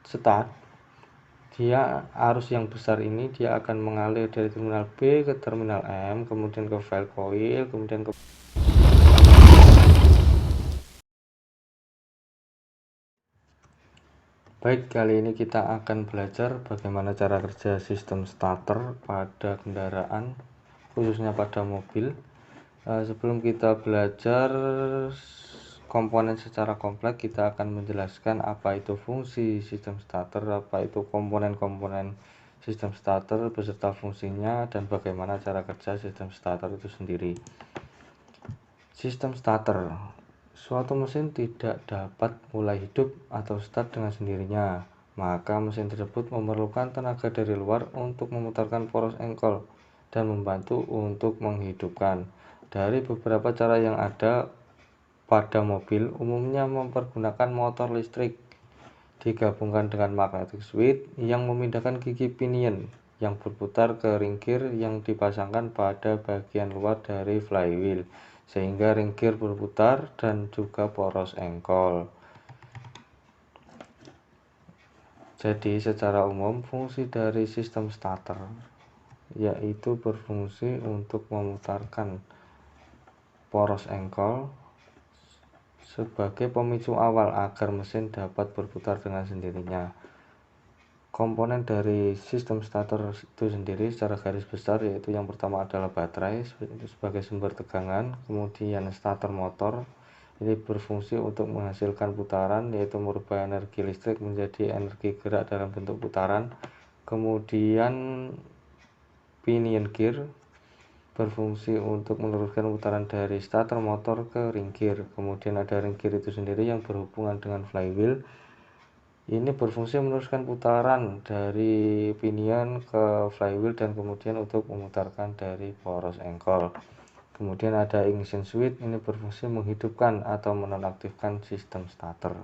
start, dia arus yang besar ini dia akan mengalir dari terminal B ke terminal M, kemudian ke file coil, kemudian ke Baik, kali ini kita akan belajar bagaimana cara kerja sistem starter pada kendaraan, khususnya pada mobil. Sebelum kita belajar komponen secara kompleks, kita akan menjelaskan apa itu fungsi sistem starter, apa itu komponen-komponen sistem starter beserta fungsinya, dan bagaimana cara kerja sistem starter itu sendiri. Sistem starter. Suatu mesin tidak dapat mulai hidup atau start dengan sendirinya, maka mesin tersebut memerlukan tenaga dari luar untuk memutarkan poros engkol dan membantu untuk menghidupkan. Dari beberapa cara yang ada pada mobil, umumnya mempergunakan motor listrik digabungkan dengan magnetic switch yang memindahkan gigi pinion yang berputar ke ring gear yang dipasangkan pada bagian luar dari flywheel, sehingga ring gear berputar dan juga poros engkol. Jadi secara umum fungsi dari sistem starter yaitu berfungsi untuk memutarkan poros engkol sebagai pemicu awal agar mesin dapat berputar dengan sendirinya. Komponen dari sistem starter itu sendiri secara garis besar yaitu yang pertama adalah baterai sebagai sumber tegangan, kemudian starter motor ini berfungsi untuk menghasilkan putaran yaitu merubah energi listrik menjadi energi gerak dalam bentuk putaran, kemudian pinion gear berfungsi untuk meneruskan putaran dari starter motor ke ring gear, kemudian ada ring gear itu sendiri yang berhubungan dengan flywheel. Ini berfungsi meneruskan putaran dari pinion ke flywheel dan kemudian untuk memutarkan dari poros engkol. Kemudian ada ignition switch, ini berfungsi menghidupkan atau menonaktifkan sistem starter.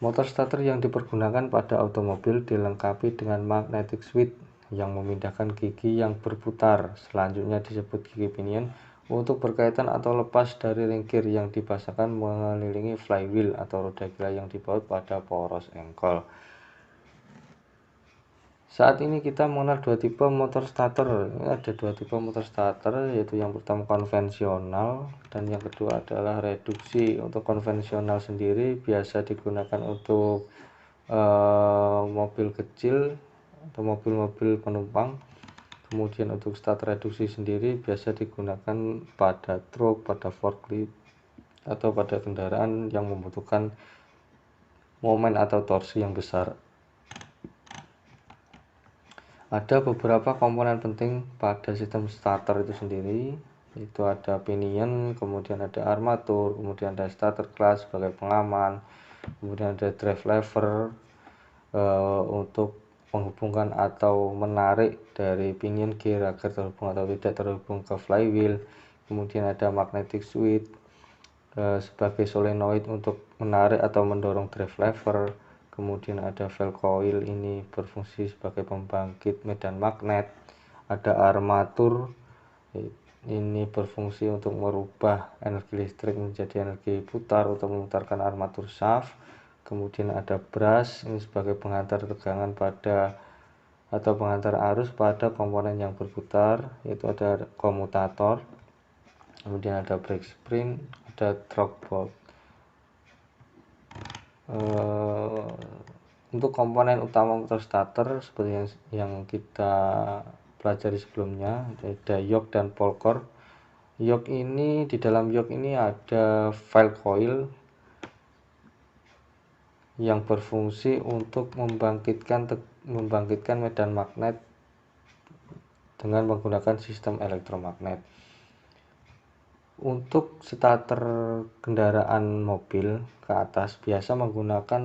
Motor starter yang dipergunakan pada automobil dilengkapi dengan magnetic switch yang memindahkan gigi yang berputar, selanjutnya disebut gigi pinion, untuk berkaitan atau lepas dari ring gear yang dipasangkan mengelilingi flywheel atau roda gila yang dibaut pada poros engkol. Saat ini kita mengenal dua tipe motor starter. Ini ada dua tipe motor starter, yaitu yang pertama konvensional dan yang kedua adalah reduksi. Untuk konvensional sendiri biasa digunakan untuk mobil kecil atau mobil-mobil penumpang. Kemudian untuk starter reduksi sendiri biasa digunakan pada truk, pada forklift, atau pada kendaraan yang membutuhkan momen atau torsi yang besar. Ada beberapa komponen penting pada sistem starter itu sendiri, itu ada pinion, kemudian ada armatur, kemudian ada starter clutch sebagai pengaman, kemudian ada drive lever untuk menghubungkan atau menarik dari pinion gear agar terhubung atau tidak terhubung ke flywheel, kemudian ada magnetic switch sebagai solenoid untuk menarik atau mendorong drive lever, kemudian ada valve coil, ini berfungsi sebagai pembangkit medan magnet, ada armatur, ini berfungsi untuk merubah energi listrik menjadi energi putar untuk memutarkan armatur shaft, kemudian ada brush, ini sebagai penghantar tegangan pada atau penghantar arus pada komponen yang berputar, yaitu ada komutator, kemudian ada brake spring, ada throttle bolt. Untuk komponen utama motor starter seperti yang kita pelajari sebelumnya, ada yoke dan pole core. Yoke ini, di dalam yoke ini ada valve coil yang berfungsi untuk membangkitkan medan magnet dengan menggunakan sistem elektromagnet. Untuk starter kendaraan mobil ke atas biasa menggunakan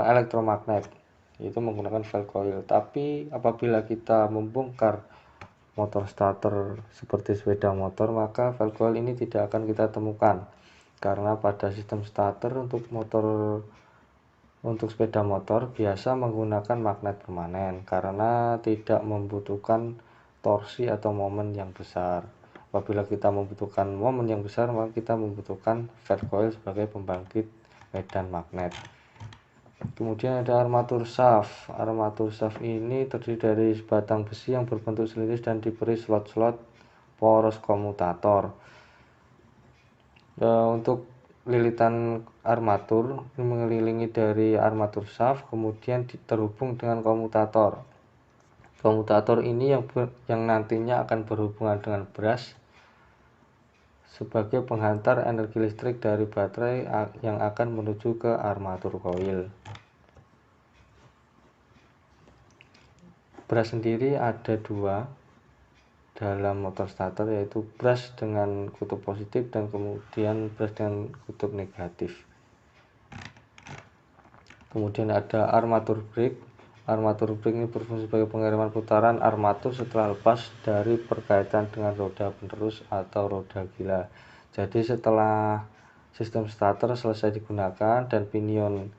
elektromagnet, yaitu menggunakan valve coil. Tapi apabila kita membongkar motor starter seperti sepeda motor, maka valve coil ini tidak akan kita temukan, karena pada sistem starter untuk sepeda motor biasa menggunakan magnet permanen karena tidak membutuhkan torsi atau momen yang besar. Apabila kita membutuhkan momen yang besar, maka kita membutuhkan valve coil sebagai pembangkit medan magnet. Kemudian ada armatur shaft. Armatur shaft ini terdiri dari batang besi yang berbentuk silindris dan diberi slot-slot poros komutator. Untuk lilitan armatur mengelilingi dari armatur shaft, kemudian terhubung dengan komutator. Komutator ini yang nantinya akan berhubungan dengan brush sebagai penghantar energi listrik dari baterai yang akan menuju ke armatur koil. Brush sendiri ada dua dalam motor starter, yaitu brush dengan kutub positif dan kemudian brush dengan kutub negatif. Kemudian ada armatur brake. Armatur brake ini berfungsi sebagai pengiriman putaran armatur setelah lepas dari perkaitan dengan roda penerus atau roda gila. Jadi setelah sistem starter selesai digunakan dan pinion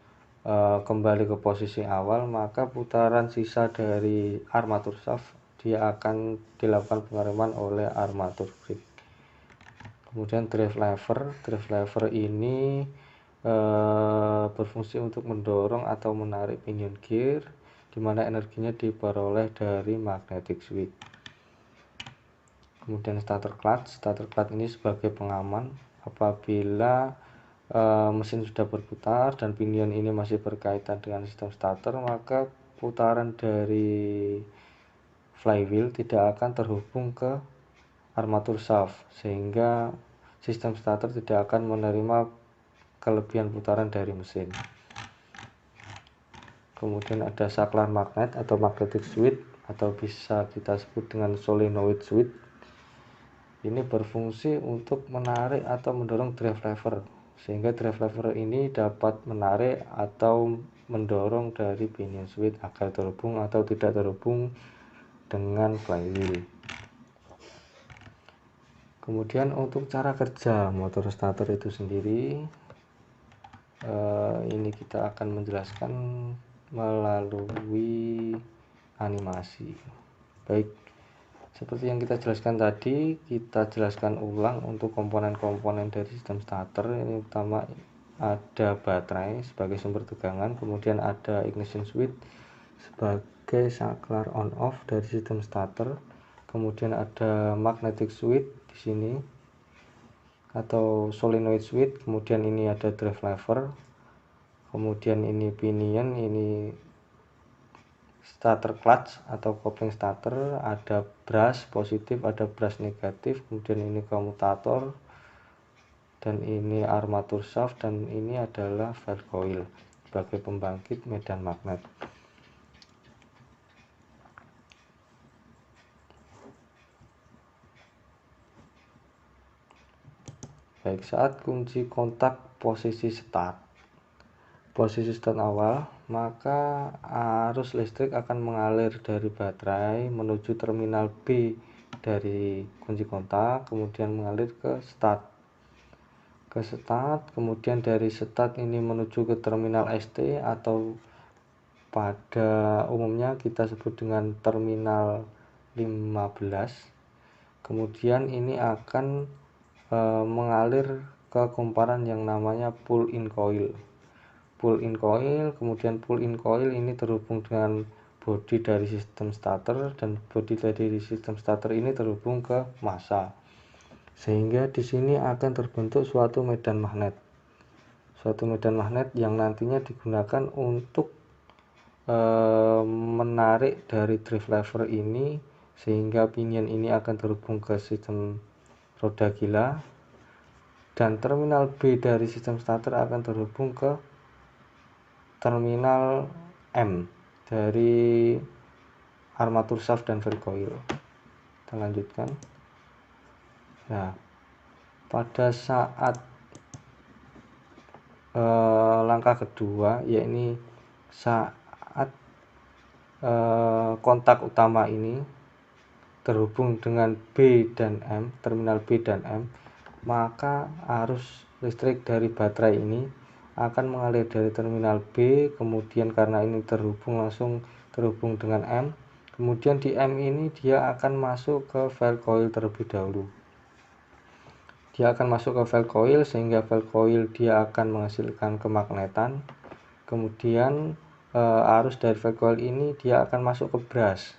kembali ke posisi awal, maka putaran sisa dari armatur shaft dia akan dilakukan pengiriman oleh armatur brake. Kemudian drive lever ini berfungsi untuk mendorong atau menarik pinion gear, di mana energinya diperoleh dari magnetic switch. Kemudian starter clutch ini sebagai pengaman apabila mesin sudah berputar dan pinion ini masih berkaitan dengan sistem starter, maka putaran dari flywheel tidak akan terhubung ke armatur shaft, sehingga sistem starter tidak akan menerima kelebihan putaran dari mesin. Kemudian ada saklar magnet atau magnetic switch, atau bisa kita sebut dengan solenoid switch. Ini berfungsi untuk menarik atau mendorong drive lever, sehingga drive lever ini dapat menarik atau mendorong dari pinion switch agar terhubung atau tidak terhubung dengan flywheel. Kemudian untuk cara kerja motor starter itu sendiri, ini kita akan menjelaskan melalui animasi. Baik, seperti yang kita jelaskan tadi, kita jelaskan ulang untuk komponen-komponen dari sistem starter. Ini pertama ada baterai sebagai sumber tegangan, kemudian ada ignition switch sebagai saklar on off dari sistem starter, kemudian ada magnetic switch di sini atau solenoid switch, kemudian ini ada drive lever, kemudian ini pinion, ini starter clutch atau kopling starter, ada brush positif, ada brush negatif, kemudian ini komutator, dan ini armatur shaft, dan ini adalah valve coil sebagai pembangkit medan magnet. Baik, saat kunci kontak posisi start awal, maka arus listrik akan mengalir dari baterai menuju terminal B dari kunci kontak, kemudian mengalir ke start, kemudian dari start ini menuju ke terminal ST atau pada umumnya kita sebut dengan terminal 15. Kemudian ini akan mengalir ke kumparan yang namanya pull-in coil. Kemudian pull-in coil ini terhubung dengan bodi dari sistem starter, dan bodi dari sistem starter ini terhubung ke massa, sehingga di sini akan terbentuk suatu medan magnet yang nantinya digunakan untuk menarik dari drive lever ini, sehingga pinion ini akan terhubung ke sistem roda gila, dan terminal B dari sistem starter akan terhubung ke terminal M dari armatur shaft dan valve coil. Kita lanjutkan. Nah, pada saat langkah kedua, yakni saat kontak utama ini terhubung dengan B dan M, terminal B dan M, maka arus listrik dari baterai ini akan mengalir dari terminal B, kemudian karena ini langsung terhubung dengan M, kemudian di M ini dia akan masuk ke valve coil terlebih dahulu. dia akan masuk ke file coil, sehingga file coil dia akan menghasilkan kemagnetan. Kemudian arus dari file coil ini dia akan masuk ke brush.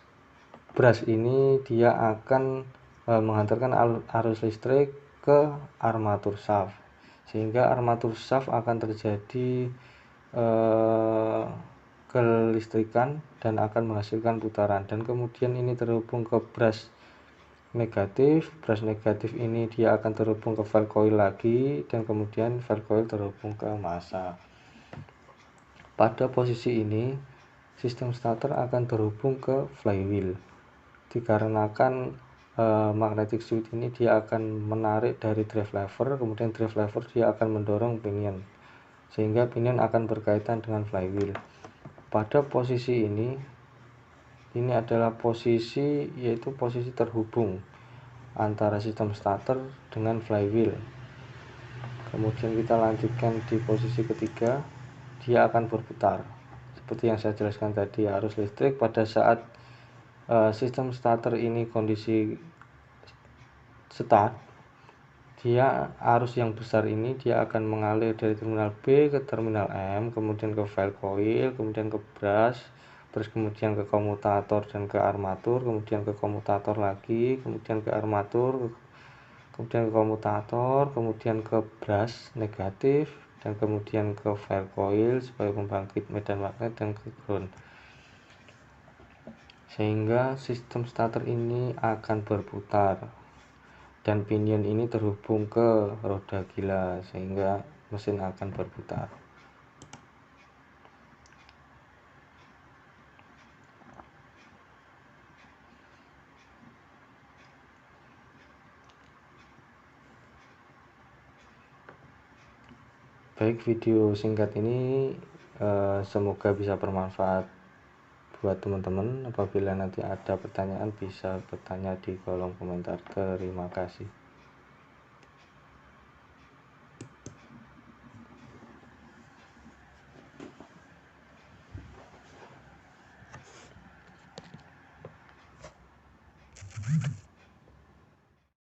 Brush ini dia akan menghantarkan arus listrik ke armatur shaft, sehingga armatur shaft akan terjadi kelistrikan dan akan menghasilkan putaran. Dan kemudian ini terhubung ke brush negatif. Brush negatif ini dia akan terhubung ke file coil lagi, dan kemudian file coil terhubung ke massa. Pada posisi ini sistem starter akan terhubung ke flywheel, dikarenakan magnetic switch ini dia akan menarik dari drive lever, kemudian drive lever dia akan mendorong pinion, sehingga pinion akan berkaitan dengan flywheel. Pada posisi ini adalah posisi, yaitu posisi terhubung antara sistem starter dengan flywheel. Kemudian kita lanjutkan di posisi ketiga, dia akan berputar. Seperti yang saya jelaskan tadi, arus listrik pada saat sistem starter ini kondisi start, dia arus yang besar ini dia akan mengalir dari terminal B ke terminal M, kemudian ke file coil, kemudian ke brush, terus kemudian ke komutator dan ke armatur, kemudian ke komutator lagi, kemudian ke armatur, kemudian ke komutator, kemudian ke brush negatif, dan kemudian ke file coil sebagai pembangkit medan magnet dan ke ground. Sehingga sistem starter ini akan berputar dan pinion ini terhubung ke roda gila, sehingga mesin akan berputar. Baik, video singkat ini semoga bisa bermanfaat buat teman-teman. Apabila nanti ada pertanyaan bisa bertanya di kolom komentar. Terima kasih.